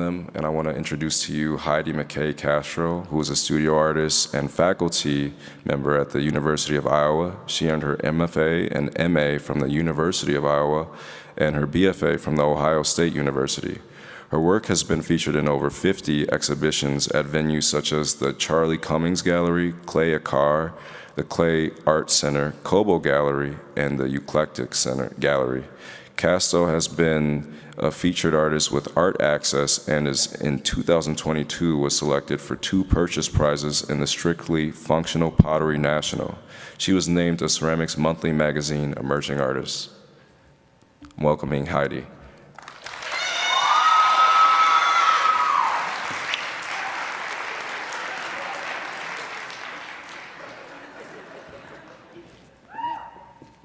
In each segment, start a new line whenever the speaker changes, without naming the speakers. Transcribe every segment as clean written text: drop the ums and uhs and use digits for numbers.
them, and I want to introduce to you Heidi McKay Castro, who is a studio artist and faculty member at the University of Iowa. She earned her MFA and MA from the University of Iowa and her BFA from the Ohio State University. Her work has been featured in over 50 exhibitions at venues such as the Charlie Cummings Gallery, Clay Akar, the Clay Art Center, Kobo Gallery, and the Eclectic Center Gallery. Casto has been a featured artist with Art Access and in 2022 was selected for 2 purchase prizes in the Strictly Functional Pottery National. She was named a Ceramics Monthly Magazine Emerging Artist. I'm welcoming Heidi.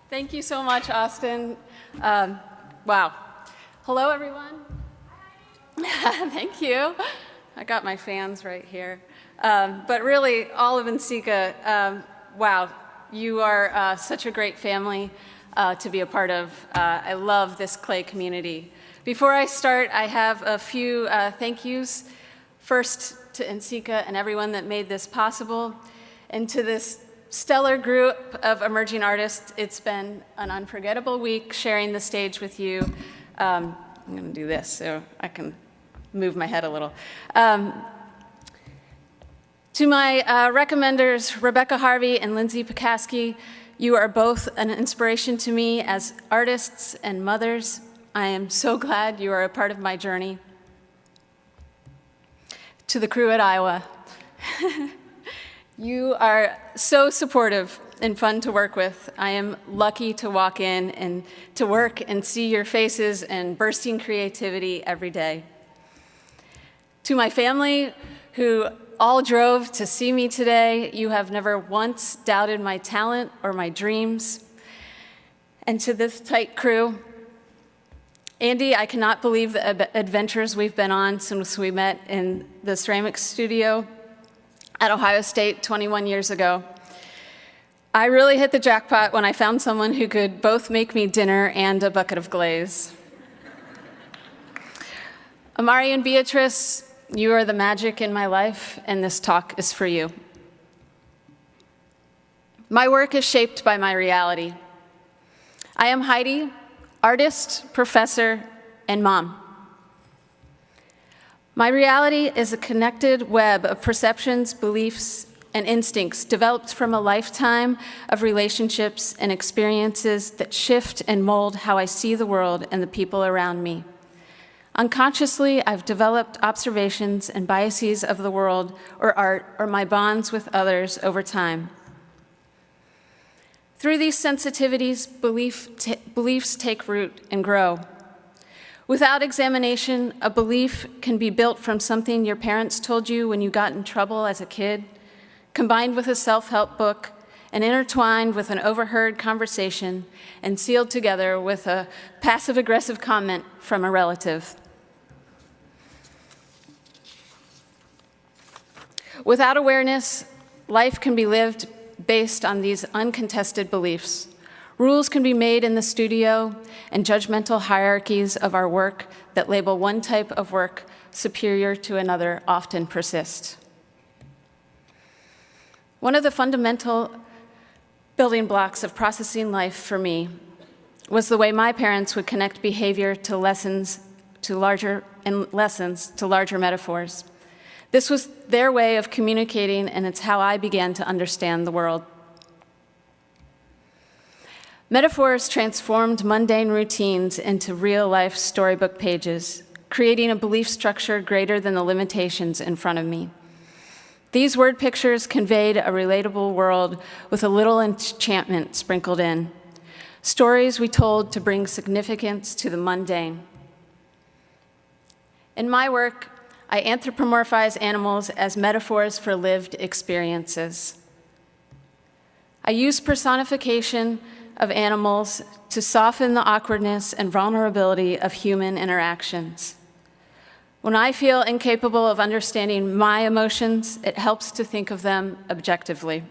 Thank you so much, Austin. Wow. Hello, everyone. Thank you. I got my fans right here. But really, all of NCECA, wow, you are such a great family to be a part of. I love this clay community. Before I start, I have a few thank yous. First, to NCECA and everyone that made this possible, and to this stellar group of emerging artists. It's been an unforgettable week sharing the stage with you. I'm going to do this so I can move my head a little. To my recommenders, Rebecca Harvey and Lindsay Pekaski, you are both an inspiration to me as artists and mothers. I am so glad you are a part of my journey. To the crew at Iowa, you are so supportive and fun to work with. I am lucky to walk in and to work and see your faces and bursting creativity every day. To my family, who all drove to see me today, you have never once doubted my talent or my dreams. And to this tight crew, Andy, I cannot believe the adventures we've been on since we met in the ceramics studio at Ohio State 21 years ago. I really hit the jackpot when I found someone who could both make me dinner and a bucket of glaze. Amari and Beatrice, you are the magic in my life, and this talk is for you. My work is shaped by my reality. I am Heidi, artist, professor, and mom. My reality is a connected web of perceptions, beliefs, and instincts developed from a lifetime of relationships and experiences that shift and mold how I see the world and the people around me. Unconsciously, I've developed observations and biases of the world or art or my bonds with others over time. Through these sensitivities, beliefs take root and grow. Without examination, a belief can be built from something your parents told you when you got in trouble as a kid, combined with a self-help book, and intertwined with an overheard conversation, and sealed together with a passive-aggressive comment from a relative. Without awareness, life can be lived based on these uncontested beliefs. Rules can be made in the studio, and judgmental hierarchies of our work that label one type of work superior to another often persist. One of the fundamental building blocks of processing life for me was the way my parents would connect behavior to lessons to larger metaphors. This was their way of communicating, and it's how I began to understand the world. Metaphors transformed mundane routines into real-life storybook pages, creating a belief structure greater than the limitations in front of me. These word pictures conveyed a relatable world with a little enchantment sprinkled in. Stories we told to bring significance to the mundane. In my work, I anthropomorphize animals as metaphors for lived experiences. I use personification of animals to soften the awkwardness and vulnerability of human interactions. When I feel incapable of understanding my emotions, it helps to think of them objectively.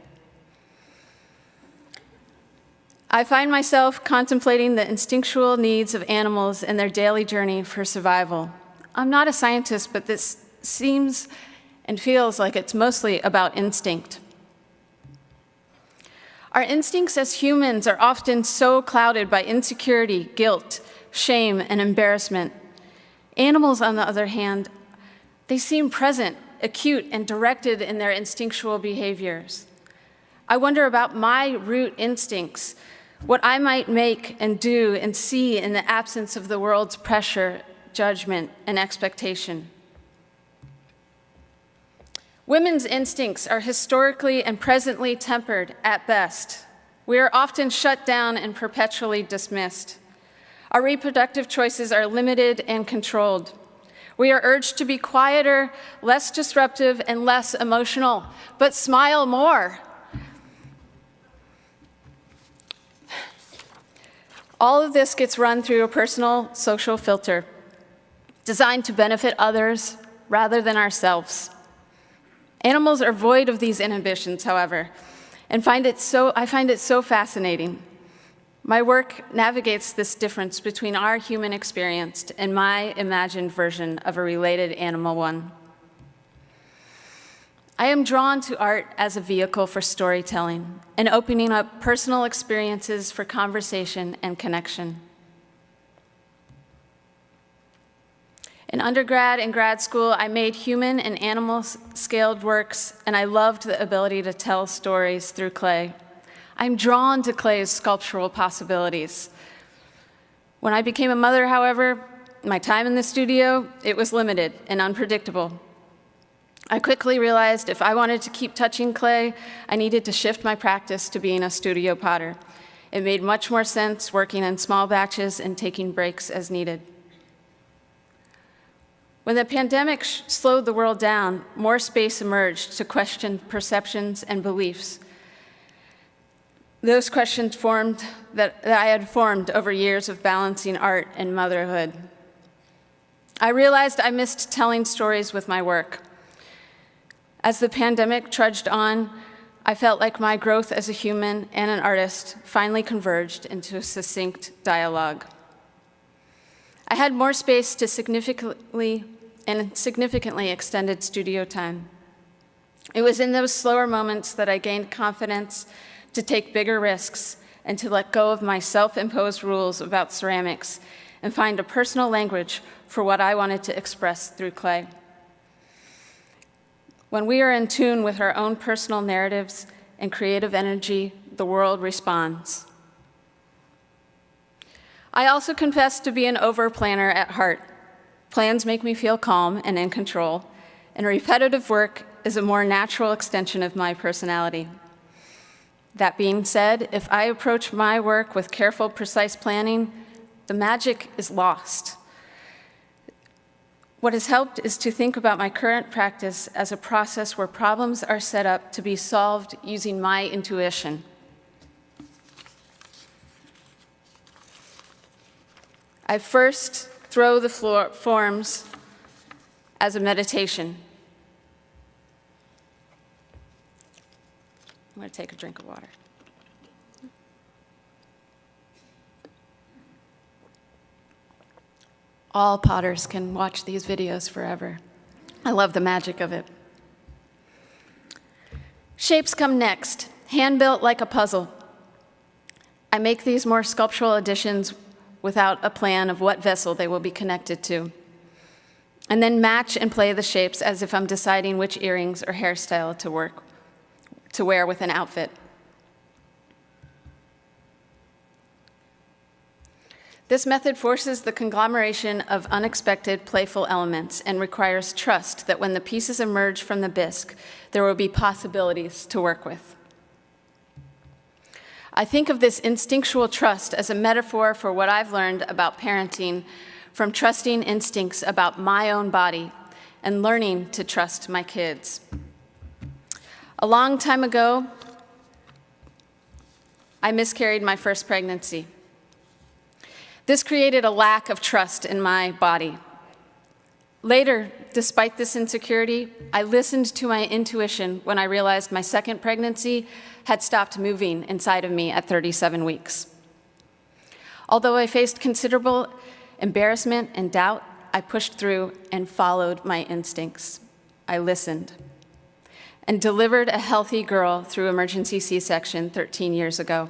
I find myself contemplating the instinctual needs of animals in their daily journey for survival. I'm not a scientist, but this seems and feels like it's mostly about instinct. Our instincts as humans are often so clouded by insecurity, guilt, shame, and embarrassment. Animals, on the other hand, they seem present, acute, and directed in their instinctual behaviors. I wonder about my root instincts, what I might make and do and see in the absence of the world's pressure, judgment, and expectation. Women's instincts are historically and presently tempered at best. We are often shut down and perpetually dismissed. Our reproductive choices are limited and controlled. We are urged to be quieter, less disruptive, and less emotional, but smile more. All of this gets run through a personal social filter designed to benefit others rather than ourselves. Animals are void of these inhibitions, however, and I find it so fascinating. My work navigates this difference between our human experience and my imagined version of a related animal one. I am drawn to art as a vehicle for storytelling and opening up personal experiences for conversation and connection. In undergrad and grad school, I made human and animal-scaled works, and I loved the ability to tell stories through clay. I'm drawn to clay's sculptural possibilities. When I became a mother, however, my time in the studio, it was limited and unpredictable. I quickly realized if I wanted to keep touching clay, I needed to shift my practice to being a studio potter. It made much more sense working in small batches and taking breaks as needed. When the pandemic slowed the world down, more space emerged to question perceptions and beliefs. Those questions that I had formed over years of balancing art and motherhood. I realized I missed telling stories with my work. As the pandemic trudged on, I felt like my growth as a human and an artist finally converged into a succinct dialogue. I had more space to significantly extended studio time. It was in those slower moments that I gained confidence to take bigger risks and to let go of my self-imposed rules about ceramics and find a personal language for what I wanted to express through clay. When we are in tune with our own personal narratives and creative energy, the world responds. I also confess to be an over-planner at heart. Plans make me feel calm and in control, and repetitive work is a more natural extension of my personality. That being said, if I approach my work with careful, precise planning, the magic is lost. What has helped is to think about my current practice as a process where problems are set up to be solved using my intuition. I first throw the forms as a meditation. I'm going to take a drink of water. All potters can watch these videos forever. I love the magic of it. Shapes come next, hand-built like a puzzle. I make these more sculptural additions without a plan of what vessel they will be connected to, and then match and play the shapes as if I'm deciding which earrings or hairstyle to wear with an outfit. This method forces the conglomeration of unexpected, playful elements and requires trust that when the pieces emerge from the bisque, there will be possibilities to work with. I think of this instinctual trust as a metaphor for what I've learned about parenting from trusting instincts about my own body and learning to trust my kids. A long time ago, I miscarried my first pregnancy. This created a lack of trust in my body. Later, despite this insecurity, I listened to my intuition when I realized my second pregnancy had stopped moving inside of me at 37 weeks. Although I faced considerable embarrassment and doubt, I pushed through and followed my instincts. I listened and delivered a healthy girl through emergency C-section 13 years ago.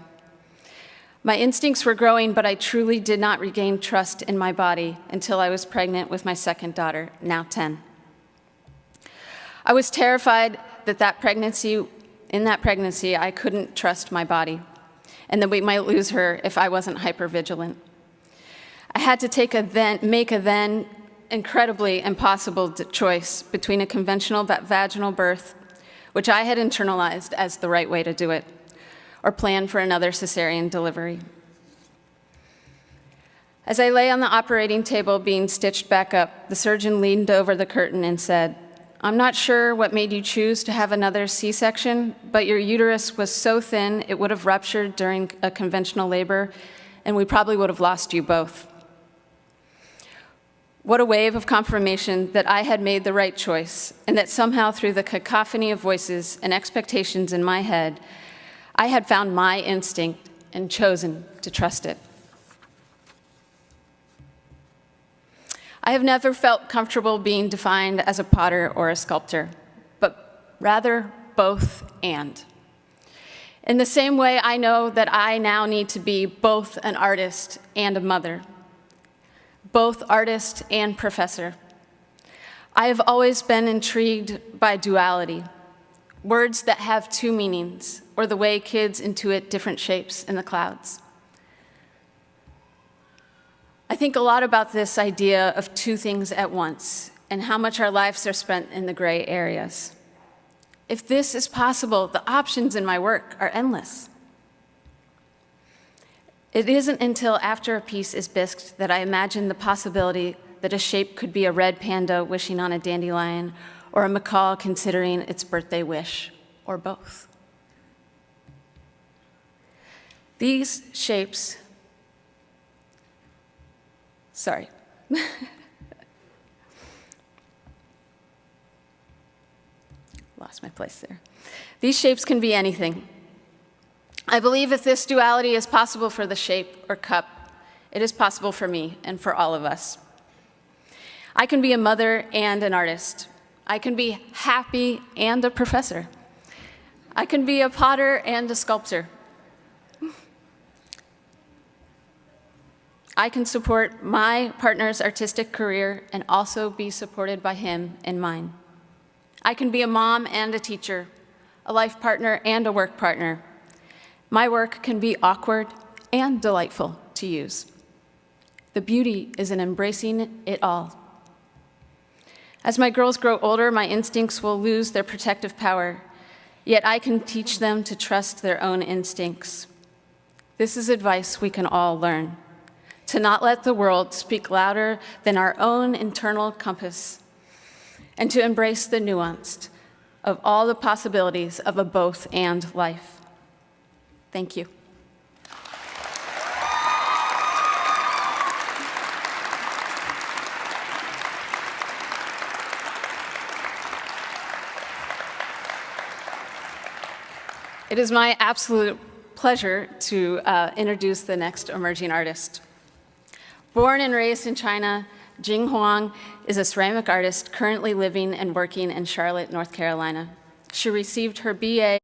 My instincts were growing, but I truly did not regain trust in my body until I was pregnant with my second daughter, now 10. I was terrified that in that pregnancy, I couldn't trust my body, and that we might lose her if I wasn't hypervigilant. I had to make a then incredibly impossible choice between a conventional vaginal birth, which I had internalized as the right way to do it, or plan for another cesarean delivery. As I lay on the operating table being stitched back up, the surgeon leaned over the curtain and said, "I'm not sure what made you choose to have another C-section, but your uterus was so thin it would have ruptured during a conventional labor, and we probably would have lost you both." What a wave of confirmation that I had made the right choice, and that somehow through the cacophony of voices and expectations in my head, I had found my instinct and chosen to trust it. I have never felt comfortable being defined as a potter or a sculptor, but rather both and. In the same way, I know that I now need to be both an artist and a mother, both artist and professor. I have always been intrigued by duality, words that have two meanings, or the way kids intuit different shapes in the clouds. I think a lot about this idea of two things at once and how much our lives are spent in the gray areas. If this is possible, the options in my work are endless. It isn't until after a piece is bisqued that I imagine the possibility that a shape could be a red panda wishing on a dandelion, or a macaw considering its birthday wish, or both. These shapes, sorry. Lost my place there. These shapes can be anything. I believe if this duality is possible for the shape or cup, it is possible for me and for all of us. I can be a mother and an artist. I can be happy and a professor. I can be a potter and a sculptor. I can support my partner's artistic career and also be supported by him in mine. I can be a mom and a teacher, a life partner and a work partner. My work can be awkward and delightful to use. The beauty is in embracing it all. As my girls grow older, my instincts will lose their protective power, yet I can teach them to trust their own instincts. This is advice we can all learn, to not let the world speak louder than our own internal compass, and to embrace the nuance of all the possibilities of a both-and life. Thank you. It is my absolute pleasure to introduce the next emerging artist. Born and raised in China, Jing Huang is a ceramic artist currently living and working in Charlotte, North Carolina. She received her BA